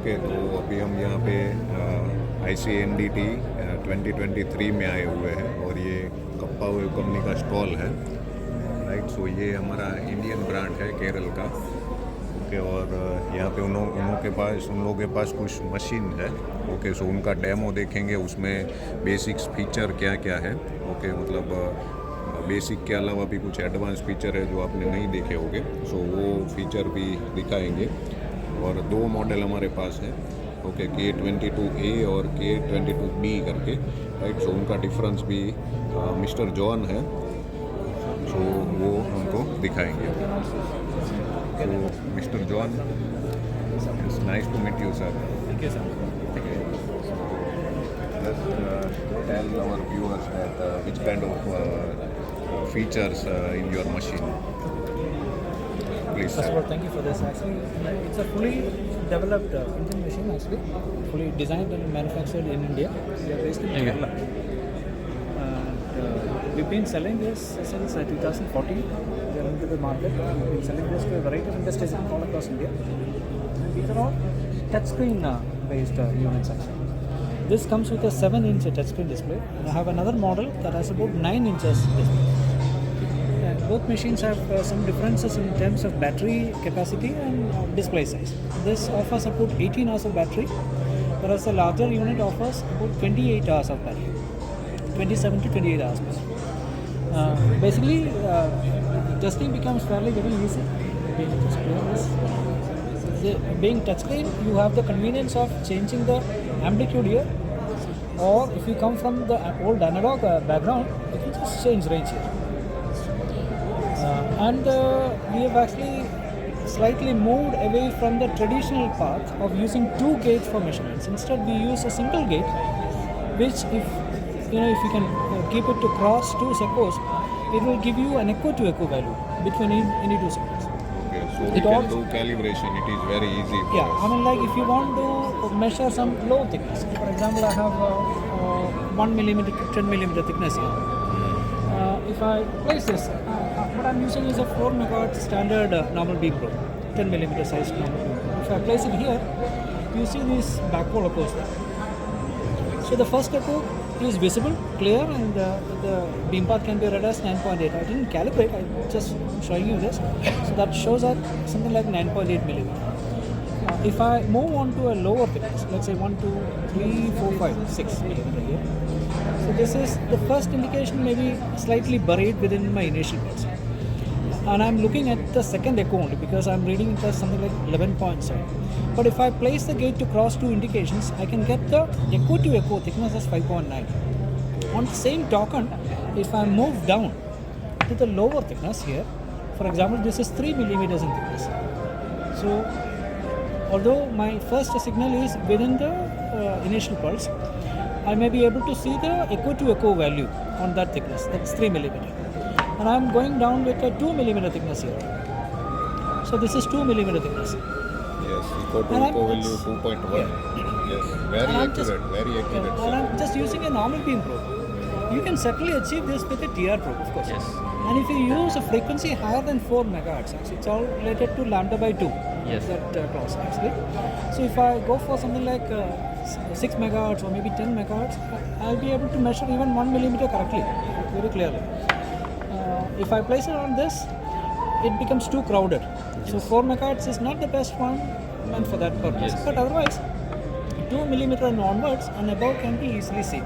Okay, तो अभी हम यहाँ पे ICNDT 2023 में आए हुए हैं और ये KappaWave कंपनी का स्टॉल है, राइट। सो ये हमारा इंडियन ब्रांड है केरल का, ओके। और यहाँ पे उन लोगों के पास कुछ मशीन है, ओके। सो उनका डेमो देखेंगे, उसमें बेसिक्स फीचर क्या क्या है, ओके। मतलब बेसिक के अलावा भी कुछ एडवांस फीचर है जो आपने नहीं देखे होंगे, सो वो फीचर भी दिखाएंगे। और दो मॉडल हमारे पास हैं, ओके, K22A और K22B करके, राइट। सो उनका डिफरेंस भी मिस्टर जॉन है, सो वो हमको दिखाएंगे। तो mister John, it's nice to meet you sir. Thank you, sir. Just tell our viewers that which kind of features in your machine, please. First of all, thank you for this. Actually, it's a fully developed Indian machine. Actually, fully designed and manufactured in India. We are based in Kerala. And we've been selling this since 2014. We are into the market. We've been selling this to a variety of industries all across India. And these are all touchscreen based units actually. This comes with a 7-inch touchscreen display. And I have another model that has about 9 inches display. And both machines have some differences in terms of battery capacity and display size. This offers about 18 hours of battery, whereas the larger unit offers about 28 hours of battery, 27 to 28 hours. Basically, testing becomes fairly very easy. Being touchscreen, you have the convenience of changing the amplitude here, or if you come from the old analog background, you can just change range here. And we have actually slightly moved away from the traditional path of using 2 gates for measurements. Instead, we use a single gate, which if you can keep it to cross 2 suppose, it will give you an echo to echo value between any 2 signals. Okay, so we can do calibration. It is very easy for us. I mean, like if you want to measure some low thickness, for example, I have 1 millimeter to 10 millimeter thickness here. If I place this, what I'm using is a 4 megahertz standard normal beam probe, 10 millimeter size normal beam probe. If I place it here, you see these backward echoes there. So the first echo is visible, clear, and the beam path can be read as 9.8. I didn't calibrate, I'm just showing you this. So that shows at something like 9.8 millimeter. If I move on to a lower thickness, let's say 1, 2, 3, 4, 5, 6 millimeter here. So this is the first indication, maybe slightly buried within my initial pulse. And I'm looking at the second echo only because I'm reading it as something like 11.7. But if I place the gate to cross 2 indications, I can get the echo to echo thickness as 5.9. On the same token, if I move down to the lower thickness here, for example, this is 3 millimeters in thickness. So although my first signal is within the initial pulse, I may be able to see the echo to echo value on that thickness, that's 3 millimeter. And I'm going down with a 2 millimeter thickness here. So this is 2 millimeter thickness. Yes, echo to echo value 2.1. Yes, very accurate. And I'm just using a normal beam probe. You can certainly achieve this with a TR probe, of course. Yes. And if you use a frequency higher than 4 megahertz, actually, it's all related to lambda by 2. Yes. That clause actually. So if I go for something like 6 megahertz or maybe 10 megahertz, I'll be able to measure even 1 millimeter correctly, very clearly. If I place it on this, it becomes too crowded. Yes. So 4 megahertz is not the best one meant for that purpose. Yes. But otherwise, 2 millimeter and onwards and above can be easily seen.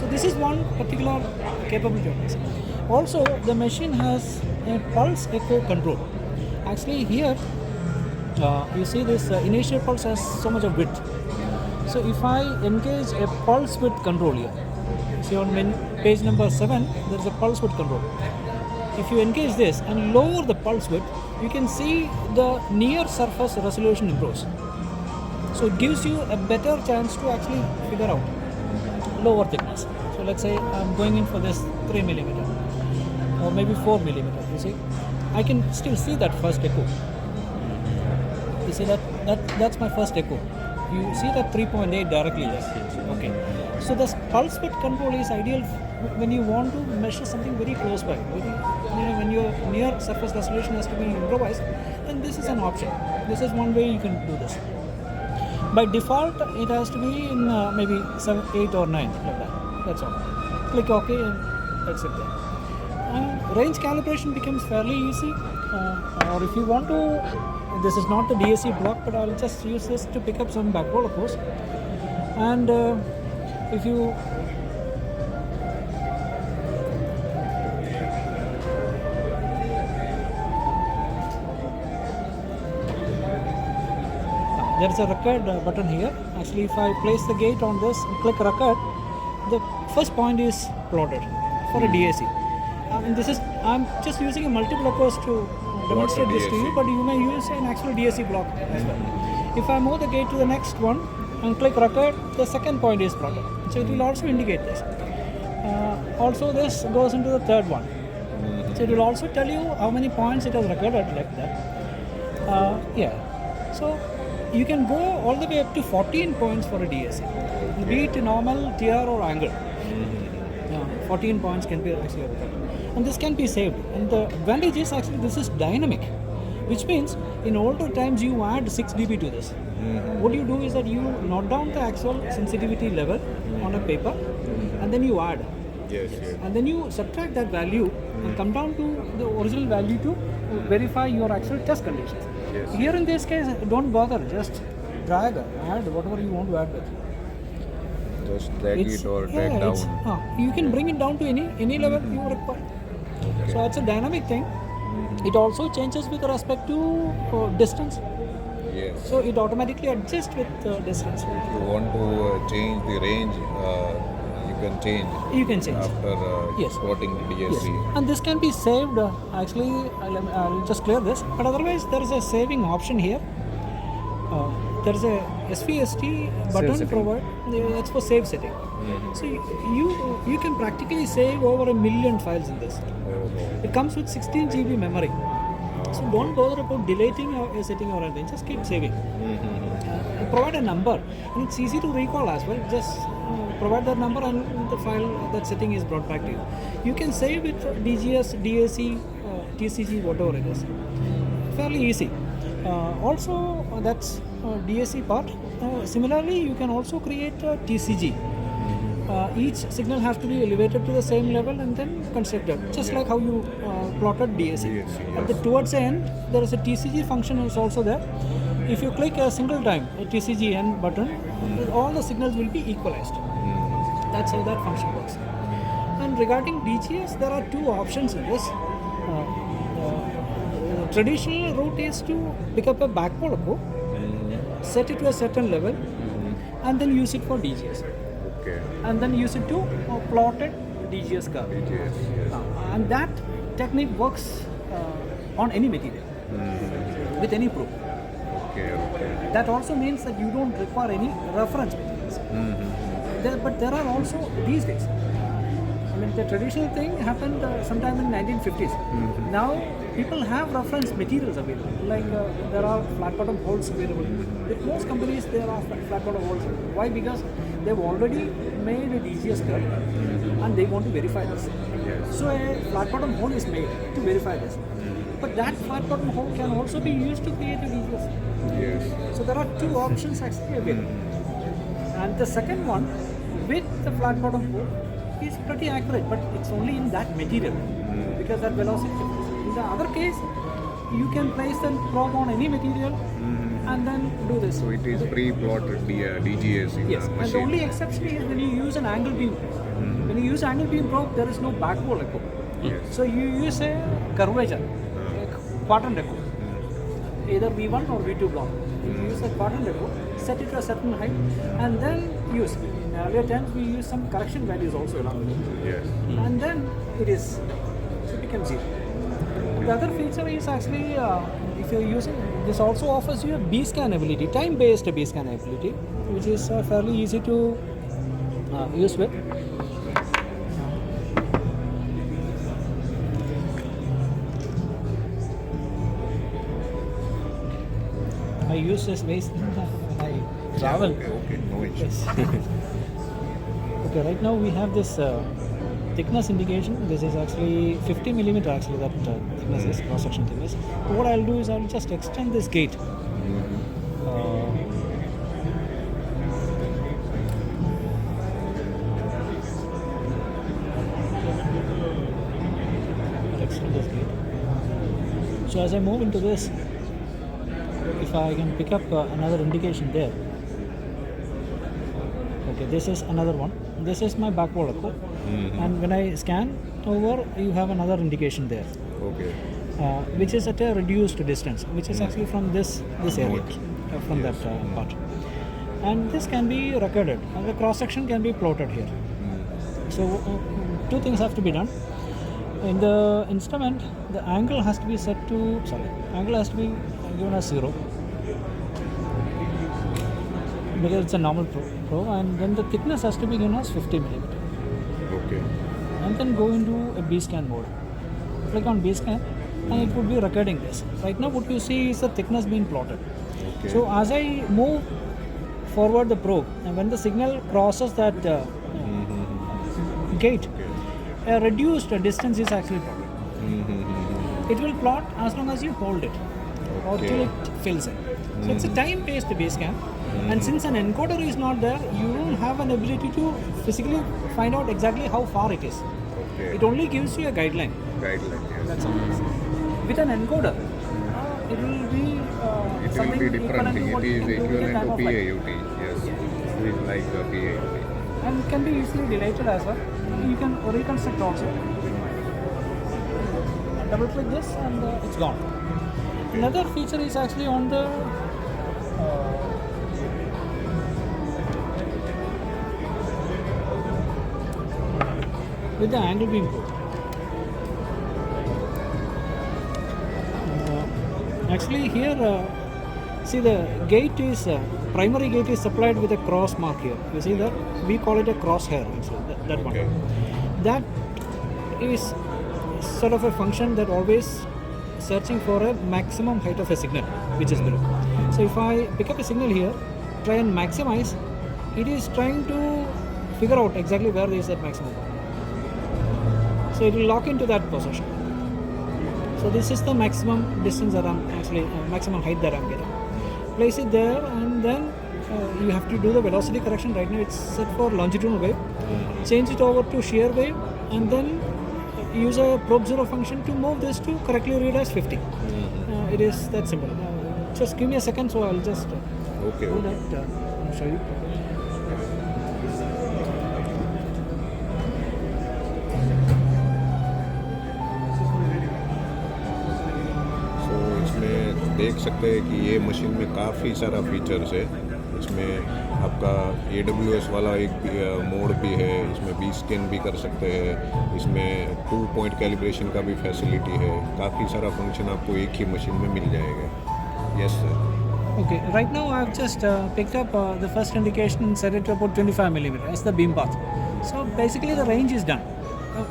So this is one particular capability of this. Also, the machine has a pulse echo control. Actually here, you see this initial pulse has so much of width. So if I engage a pulse width control here, see on page number 7, there is a pulse width control. If you engage this and lower the pulse width, you can see the near surface resolution improves. So it gives you a better chance to actually figure out lower thickness. So let's say I'm going in for this 3 millimeter or maybe 4 millimeter, you see. I can still see that first echo. You see that's my first echo. You see that 3.8 directly there. Yes. Okay. So the pulse width control is ideal when you want to measure something very close by. When your near surface resolution has to be improvised, then this is an option. This is one way you can do this. By default, it has to be in maybe 7, 8 or 9 like that. That's all. Click OK and that's it there. Range calibration becomes fairly easy. Or if you want to, this is not the DAC block, but I'll just use this to pick up some backbone of course. And if you there is a record button here. Actually, if I place the gate on this and click record, the first point is plotted for a DAC. And this is, I'm just using a multiple course to demonstrate this to you, but you may use an actual DAC block as well. If I move the gate to the next one and click record, the second point is plotted. So it will also indicate this. Also this goes into the third one. So it will also tell you how many points it has recorded like that. Yeah. So you can go all the way up to 14 points for a DAC. Be it normal, TR or angle. 14 points can be actually recorded. And this can be saved. And the advantage is actually this is dynamic, which means in older times you add 6 dB to this. What you do is that you note down the actual sensitivity level on a paper and then you add. Yes. And then you subtract that value and come down to the original value to verify your actual test conditions. Yes. Here in this case, don't bother, just drag, add whatever you want to add with. Just drag it or drag down. You can bring it down to any level you require. Okay. So it's a dynamic thing. It also changes with respect to distance. Yes. So it automatically adjusts with distance. If you want to change the range, you can change. You can change after yes. plotting the DAC. Yes. And this can be saved. Actually, I'll just clear this. But otherwise, there is a saving option here. There is a SVST button provided. That's for save setting. So you can practically save over 1 million files in this. It comes with 16 GB memory. So don't bother about deleting or setting or anything. Just keep saving. Provide a number, and it's easy to recall as well. Just provide that number, and the file, that setting is brought back to you. You can save with DGS, DAC, TCG, whatever it is. Fairly easy. Also, that's DAC part. Similarly, you can also create a TCG. Each signal has to be elevated to the same level and then constructed, just like how you plotted DAC. At the towards the end, there is a TCG function is also there. If you click a single time a TCG end button, all the signals will be equalized. That's how that function works. And regarding DGS, there are 2 options in this. Traditional route is to pick up a backpole echo, set it to a certain level, and then use it for DGS. Okay. And then use it to plotted DGS curve. DGS, yes. And that technique works on any material with any probe. Okay. That also means that you don't require any reference materials. But there are also these days. I mean, the traditional thing happened sometime in 1950s. Now people have reference materials available. Like there are flat bottom holes available. With most companies, there are flat bottom holes. Why? Because they've already made a DGS curve and they want to verify this. Yes. So a flat bottom hole is made to verify this. But that flat bottom hole can also be used to create a DGS. Yes. So there are 2 options actually available. And the second one, with the flat bottom hole, is pretty accurate, but it's only in that material because that velocity difference. In the other case, you can place the probe on any material and then do this. So it is pre-plotted DGS in Yes, the and machine. the only exception is when you use an angle beam. When you use angle beam probe, there is no backpole echo. Yes. So you use a curvature, a quadrant echo, either V1 or V2 block. You use a quadrant echo, set it to a certain height, and then use. In earlier times, we use some correction values also along with it. Yes. And then it becomes 0. The other feature is actually, if you're using, this also offers you a B-scan ability, time-based B-scan ability, which is fairly easy to use with. I use this base when I travel. Okay. No issues. Yes. Okay, right now we have this thickness indication. This is actually 50 millimeter actually, that thickness is, cross-section thickness. So what I'll do is I'll just extend this gate. So as I move into this, if I can pick up another indication there. Okay, this is another one. This is my backward echo. And when I scan over, you have another indication there. Okay. Which is at a reduced distance, which is actually from this area, from that part. And this can be recorded. And the cross section can be plotted here. So two things have to be done. In the instrument, the angle has to be set to angle has to be given as 0 because it's a normal probe, and then the thickness has to be given as 50 millimeter. Okay. And then go into a B scan mode. Click on B scan, and it would be recording this. Right now, what you see is the thickness being plotted. Okay. So as I move forward the probe, and when the signal crosses that gate, a reduced distance is actually plotted. It will plot as long as you hold it or till it fills in. So it's a time-based base scan, and since an encoder is not there, you don't have an ability to physically find out exactly how far it is. Okay. It only gives you a guideline. Guideline, yes. That's all. With an encoder, it will be It something will be different. equivalent to what It is you can do with a equivalent time to of flight. PAUT. Yes. It is like a PAUT. And can be easily deleted as well. You can reconstruct also. Double click this and it's gone. Another feature is actually on the with the angle beam probe. Actually here, see the gate is primary gate is supplied with a cross mark here. You see that? We call it a crosshair. Actually, that one. Okay. That is sort of a function that always searching for a maximum height of a signal which is below. So if I pick up a signal here, try and maximize, it is trying to figure out exactly where is that maximum. So it will lock into that position. So this is the maximum distance that I'm actually, maximum height that I'm getting. Place it there, and then you have to do the velocity correction. Right now it's set for longitudinal wave. Change it over to shear wave, and then use a probe 0 function to move this to correctly read as 50. It is that simple. Just give me a second, so I'll just Okay. do that. I'll show you. So इसमें देख सकते हैं कि ये machine में काफ़ी सारा features है. इसमें आपका AWS वाला एक मोड भी है, इसमें B स्कैन भी कर सकते हैं, इसमें 2 पॉइंट कैलिब्रेशन का भी फैसिलिटी है. काफ़ी सारा फंक्शन आपको एक ही मशीन में मिल जाएगा. Yes sir. Okay, right now I've just picked up the first indication and set it to about 25 millimeter as the beam path. So basically the range is done.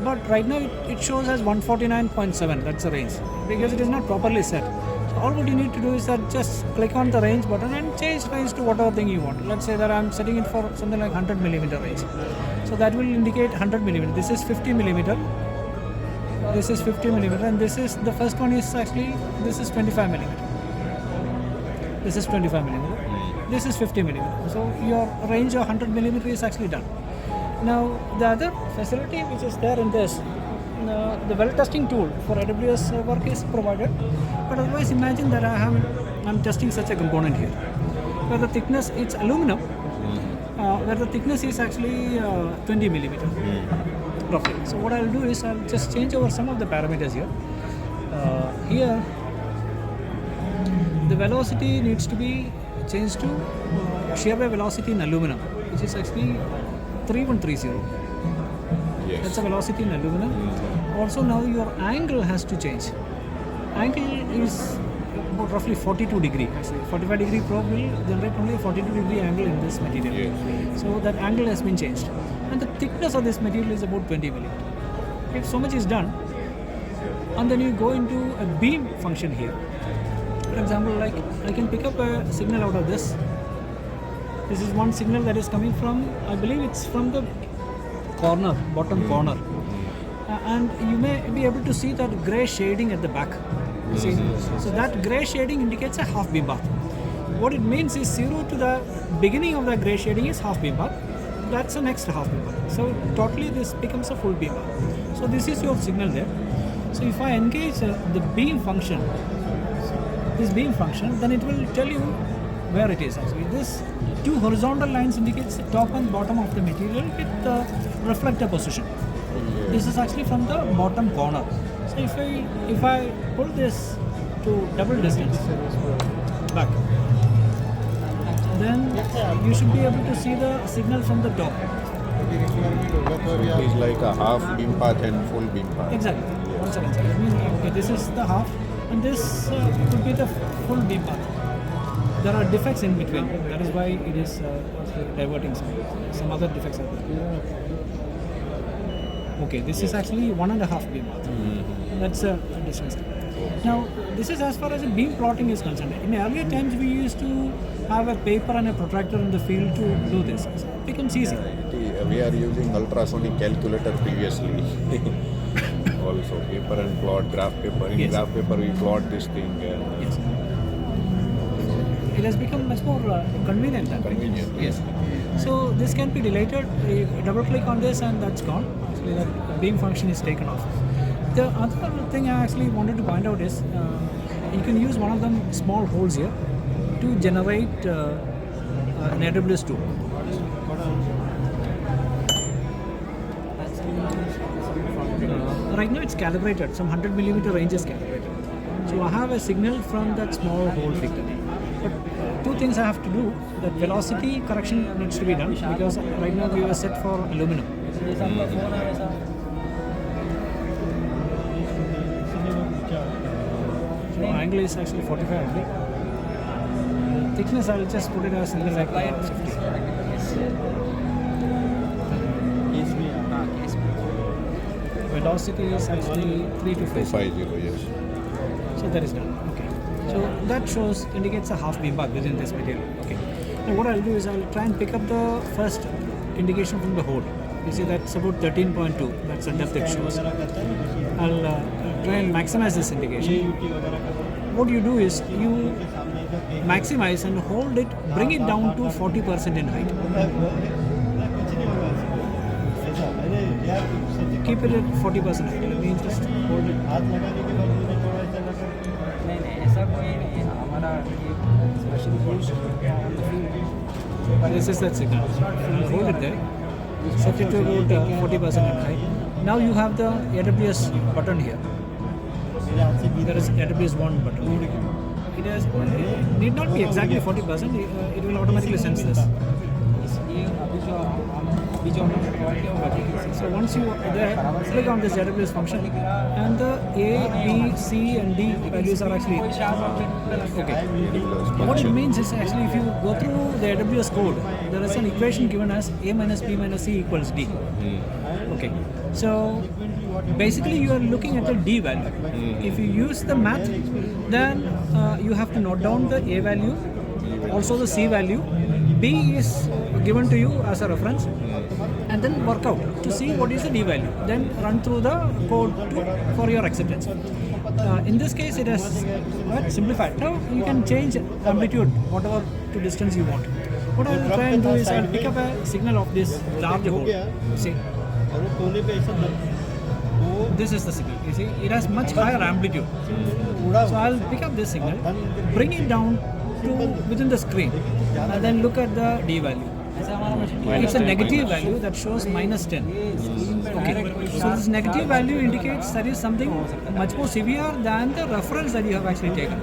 But right now it shows as 149.7, that's the range, because it is not properly set. So all what you need to do is that just click on the range button and change range to whatever thing you want. Let's say that I'm setting it for something like 100 millimeter range. So that will indicate 100 millimeter. This is 50 millimeter. This is 50 millimeter, and this is the first one is actually, this is 25 millimeter. This is 25 millimeter. This is 50 millimeter. So your range of 100 millimeter is actually done. Now the other facility which is there in this, the well testing tool for AWS work is provided. But otherwise, imagine that I'm testing such a component here, where the thickness, it's aluminum, where the thickness is actually 20 millimeter roughly. So what I'll do is I'll just change over some of the parameters here. Here the velocity needs to be changed to shear wave velocity in aluminum, which is actually 3130. Yes. That's a velocity in aluminum. Also now your angle has to change. Angle is about roughly 42 degree. Actually 45 degree probe will generate only a 42 degree angle in this material. Yes. So that angle has been changed. And the thickness of this material is about 20 millimeter. If so much is done, and then you go into a beam function here. For example, like I can pick up a signal out of this. This is one signal that is coming from, I believe it's from the corner, bottom corner. And you may be able to see that grey shading at the back. See? So that grey shading indicates a half beam path. What it means is 0 to the beginning of the grey shading is half beam path. That's the next half beam path. So totally this becomes a full beam path. So this is your signal there. So if I engage the beam function, this beam function, then it will tell you where it is actually. This two horizontal lines indicates the top and bottom of the material with the reflector position. This is actually from the bottom corner. So if I pull this to double distance back, then you should be able to see the signal from the top. So it is like a half beam path and full beam path. Exactly. One second. Sir. Okay, this is the half, and this could be the full beam path. There are defects in between. That is why it is diverting some other defects are there. Okay, this is actually 1.5 beam path. That's a distance. Now, this is as far as the beam plotting is concerned. In earlier times, we used to have a paper and a protractor in the field to do this. So it becomes easy. We are using ultrasonic calculator previously. Also, paper and plot, graph paper. In Yes. graph paper, we plot this thing. Yes. It has become much more convenient. Convenient. Yes. So this can be deleted. You double click on this and that's gone. Actually, that beam function is taken off. The other thing I actually wanted to point out is you can use one of them small holes here to generate an AWS tool. Right now it's calibrated, some 100 millimeter range is calibrated. So I have a signal from that small hole figure. But two things I have to do. That velocity correction needs to be done because right now we were set for aluminum. So angle is actually 45 only. Thickness I'll just put it as something like 50. Velocity is actually 3 to 5. 250, yes. So that is done. Okay. So that shows indicates a half beam path within this material. Okay. Now what I'll do is I'll try and pick up the first indication from the hole. You see that's about 13.2. That's the depth it shows. I'll try and maximize this indication. What you do is you maximize and hold it, bring it down to 40% in height. Keep it at 40% height. Let me just hold it. This is that signal. I'll hold it there. Set it to about 40% in height. Now you have the AWS button here. There is AWS 1 button. It need not be exactly 40%. It will automatically sense this. So once you there, click on this AWS function, and the A, B, C, and D values are actually okay. What it means is actually if you go through the AWS code, there is an equation given as A minus B minus C equals D. Okay. So basically you are looking at the D value. If you use the math, then you have to note down the A value, also the C value. B is given to you as a reference, and then work out to see what is the D value. Then run through the code for your acceptance. In this case, it is simplified. Now you can change amplitude, whatever to distance you want. What I will try and do is I will pick up a signal of this large hole. See, this is the signal. You see, it has much higher amplitude. So I will pick up this signal, bring it down to within the screen, and then look at the D value. It's a negative value that shows minus 10. Okay. So this negative value indicates that is something much more severe than the reference that you have actually taken.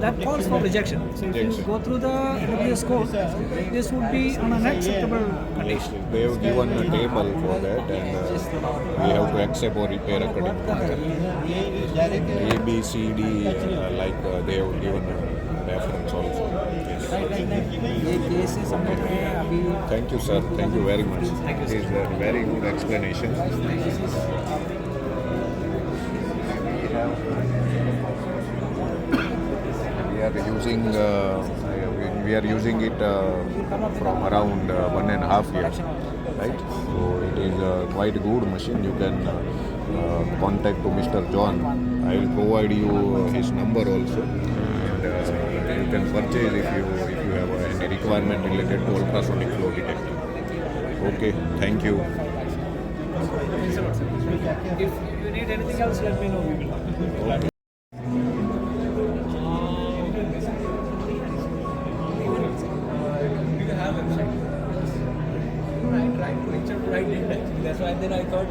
That calls for rejection. So if you go through the AWS code, this would be on an acceptable condition. They have given a table for that, and we have to accept or repair according to that. A, B, C, D, they have given a reference also. Thank you, sir. Thank you very much. Thank you, sir. It is a very good explanation. We are using it from around 1.5 years, right? So it is quite a good machine. You can contact to Mr. John. I will provide you his number also, and you can purchase if you have any requirement related to ultrasonic flow detector. Okay, thank you. Thanks a lot, sir. If you need anything else, let me know. We will. Do you have website? Right. Actually, that's why then I thought.